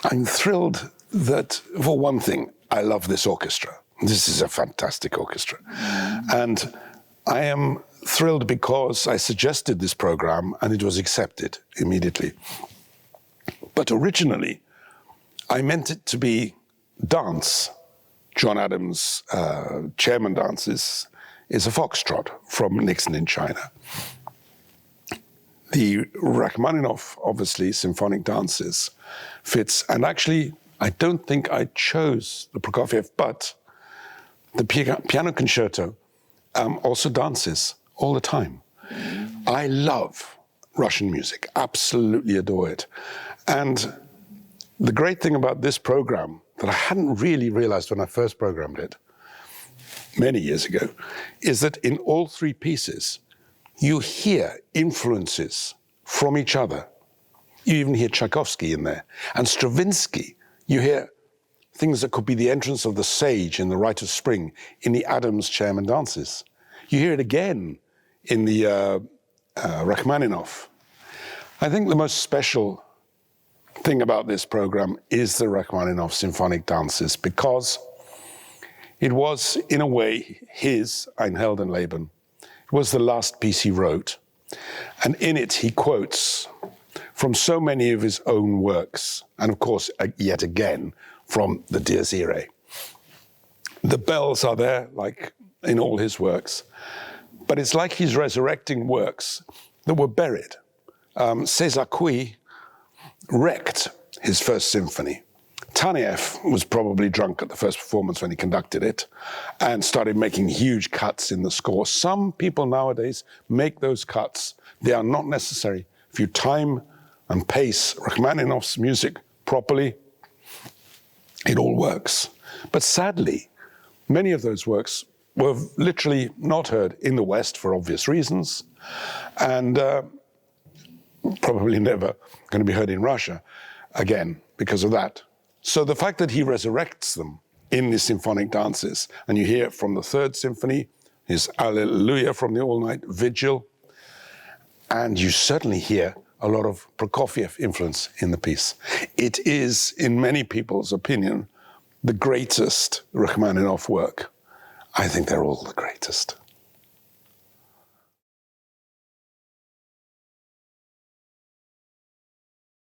I'm thrilled that, for one thing, I love this orchestra. This is a fantastic orchestra. And I am thrilled because I suggested this program and it was accepted immediately. But originally, I meant it to be dance. John Adams' chairman dance is a foxtrot from Nixon in China. The Rachmaninoff, obviously, symphonic dances fits. And actually, I don't think I chose the Prokofiev, but the piano concerto also dances all the time. I love Russian music, absolutely adore it. And the great thing about this program that I hadn't really realized when I first programmed it many years ago is that in all three pieces, you hear influences from each other. You even hear Tchaikovsky in there. And Stravinsky, you hear things that could be the entrance of the sage in The Rite of Spring in the Adams chairman dances. You hear it again in the Rachmaninoff. I think the most special thing about this program is the Rachmaninoff symphonic dances, because it was, in a way, his Ein Heldenleben. It was the last piece he wrote. And in it, he quotes from so many of his own works, and of course, yet again, from the Dies Irae. The bells are there, like in all his works, but it's like he's resurrecting works that were buried. César Cui wrecked his first symphony. Taneyev was probably drunk at the first performance when he conducted it and started making huge cuts in the score. Some people nowadays make those cuts. They are not necessary. If you time and pace Rachmaninoff's music properly, it all works. But sadly, many of those works were literally not heard in the West for obvious reasons, and probably never going to be heard in Russia again because of that. So the fact that he resurrects them in the symphonic dances, and you hear from the Third Symphony, his Alleluia from the All-Night Vigil, and you certainly hear a lot of Prokofiev influence in the piece. It is, in many people's opinion, the greatest Rachmaninoff work. I think they're all the greatest.